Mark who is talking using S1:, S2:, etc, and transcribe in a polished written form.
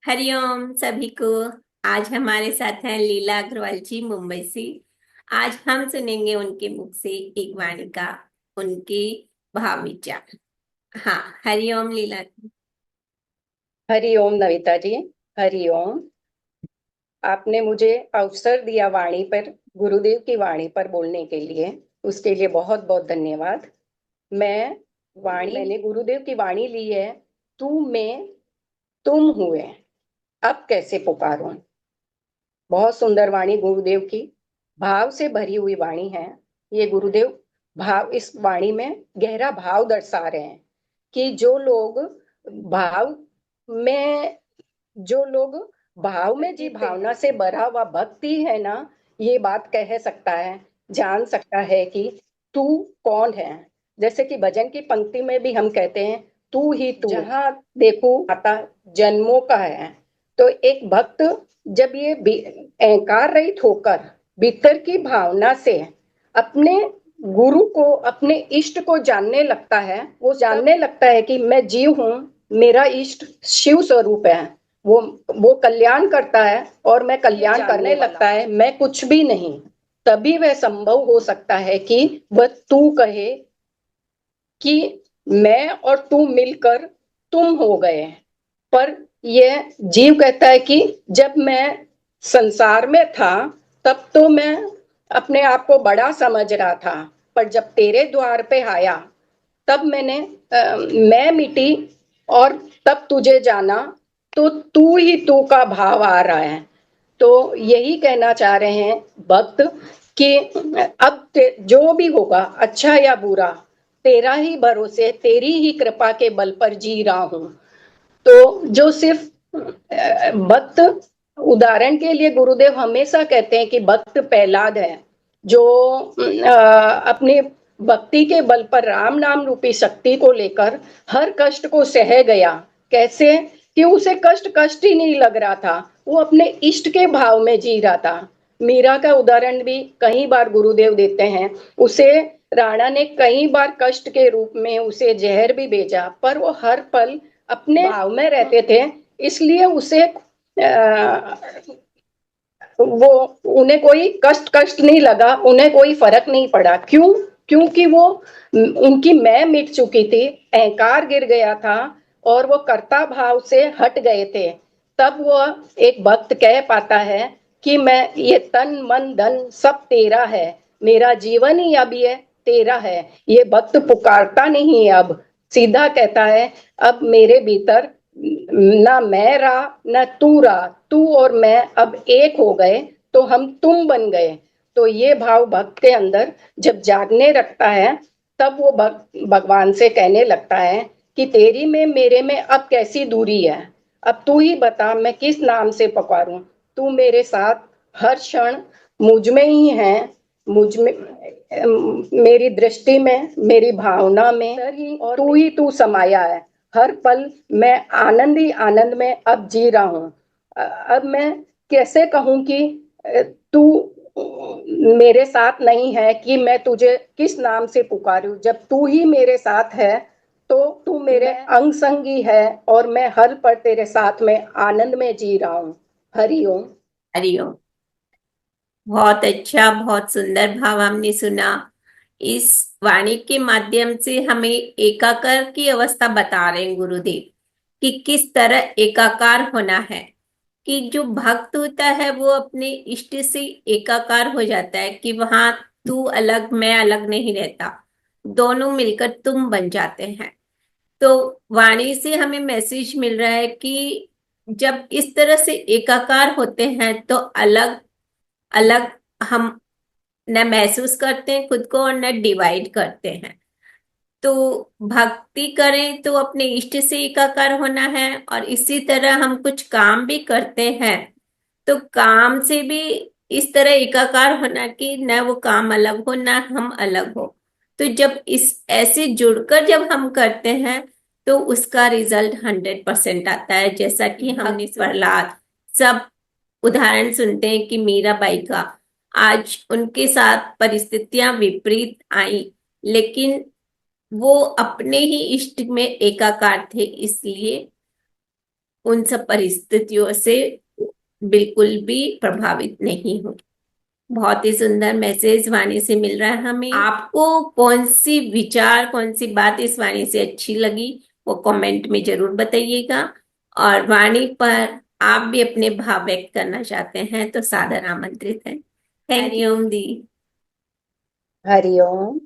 S1: हरिओम सभी को। आज हमारे साथ हैं लीला अग्रवाल जी मुंबई से। आज हम सुनेंगे उनके मुख से एक वाणी का, उनके भाव विचार। हाँ, हरिओम लीला।
S2: हरि ओम नविता जी। हरि ओम। आपने मुझे अवसर दिया वाणी पर, गुरुदेव की वाणी पर बोलने के लिए। उसके लिए बहुत बहुत धन्यवाद। मैं मैंने गुरुदेव की वाणी ली है। तू में तुम हुए, अब कैसे पुकारूं। बहुत सुंदर वाणी गुरुदेव की, भाव से भरी हुई वाणी है। ये गुरुदेव भाव, इस वाणी में गहरा भाव दर्शा रहे हैं कि भाव में जो लोग भाव में जी भावना से भरा हुआ भक्ति है ना, ये बात कह सकता है, जान सकता है कि तू कौन है। जैसे कि भजन की पंक्ति में भी हम कहते हैं, तू ही तू जहाँ देखो आता जन्मों का है। तो एक भक्त जब ये अहंकार रहित होकर भीतर की भावना से अपने गुरु को, अपने इष्ट को जानने लगता है, वो जानने लगता है कि मैं जीव हूँ, मेरा इष्ट शिव स्वरूप है। वो वो कल्याण करता है और मैं कल्याण करने लगता है, मैं कुछ भी नहीं। तभी वह संभव हो सकता है कि वह तू कहे कि मैं और तू मिलकर तुम हो गए। पर यह जीव कहता है कि जब मैं संसार में था तब तो मैं अपने आप को बड़ा समझ रहा था, पर जब तेरे द्वार पे आया तब मैं मिटी और तब तुझे जाना। तो तू ही तू का भाव आ रहा है। तो यही कहना चाह रहे हैं भक्त कि अब जो भी होगा, अच्छा या बुरा, तेरा ही भरोसे, तेरी ही कृपा के बल पर जी रहा हूं। तो जो सिर्फ भक्त, उदाहरण के लिए गुरुदेव हमेशा कहते हैं कि भक्त प्रहलाद है, जो अपनी भक्ति के बल पर राम नाम रूपी शक्ति को लेकर हर कष्ट को सह गया। कैसे कि उसे कष्ट कष्ट ही नहीं लग रहा था, वो अपने इष्ट के भाव में जी रहा था। मीरा का उदाहरण भी कई बार गुरुदेव देते हैं। उसे राणा ने कई बार कष्ट के रूप में उसे जहर भी भेजा, पर वो हर पल अपने भाव में रहते थे। इसलिए उसे वो उन्हें कोई कष्ट कष्ट नहीं लगा, उन्हें कोई फर्क नहीं पड़ा। क्यों? क्योंकि वो उनकी मैं मिट चुकी थी, अहंकार गिर गया था और वो कर्ता भाव से हट गए थे। तब वो एक भक्त कह पाता है कि मैं ये तन मन धन सब तेरा है, मेरा जीवन ही अब ये तेरा है। ये भक्त पुकारता नहीं है, अब सीधा कहता है, अब मेरे भीतर ना मैं रहा ना तू रहा, तू और मैं अब एक हो गए, तो हम तुम बन गए। तो ये भाव भक्त के अंदर जब जागने रखता है, तब वो भगवान से कहने लगता है कि तेरी में मेरे में अब कैसी दूरी है। अब तू ही बता, मैं किस नाम से पुकारूं। तू मेरे साथ हर क्षण मुझ में ही है, मुझ में, मेरी दृष्टि में, मेरी भावना में, और तू ही तू समाया है। हर पल मैं आनंद ही आनंद में अब जी रहा हूँ। अब मैं कैसे कहूँ कि तू मेरे साथ नहीं है, कि मैं तुझे किस नाम से पुकारूं। जब तू ही मेरे साथ है तो तू मेरे अंग संगी है और मैं हर पल तेरे साथ में आनंद में जी रहा हूँ। हरिओम।
S1: हरिओम। बहुत अच्छा, बहुत सुंदर भाव हमने सुना। इस वाणी के माध्यम से हमें एकाकार की अवस्था बता रहे हैं गुरुदेव कि किस तरह एकाकार होना है। कि जो भक्त होता है वो अपने इष्ट से एकाकार हो जाता है, कि वहां तू अलग मैं अलग नहीं रहता, दोनों मिलकर तुम बन जाते हैं। तो वाणी से हमें मैसेज मिल रहा है कि जब इस तरह से एकाकार होते हैं तो अलग अलग हम न महसूस करते हैं खुद को और न डिवाइड करते हैं। तो भक्ति करें तो अपने इष्ट से एकाकार होना है, और इसी तरह हम कुछ काम भी करते हैं तो काम से भी इस तरह एकाकार होना कि न वो काम अलग हो ना हम अलग हो। तो जब इस ऐसे जुड़कर जब हम करते हैं तो उसका रिजल्ट 100% आता है। जैसा कि हमने प्रहलाद सब उदाहरण सुनते हैं कि मीराबाई का आज उनके साथ परिस्थितियां विपरीत आई, लेकिन वो अपने ही इष्ट में एकाकार थे, इसलिए उन सब परिस्थितियों से बिल्कुल भी प्रभावित नहीं हूँ। बहुत ही सुंदर मैसेज वाणी से मिल रहा है हमें। आपको कौन सी विचार, कौन सी बात इस वाणी से अच्छी लगी, वो कमेंट में जरूर बताइएगा। और वाणी पर आप भी अपने भाव व्यक्त करना चाहते हैं तो सादर आमंत्रित है। थैंक यू दी।
S2: हरिओम।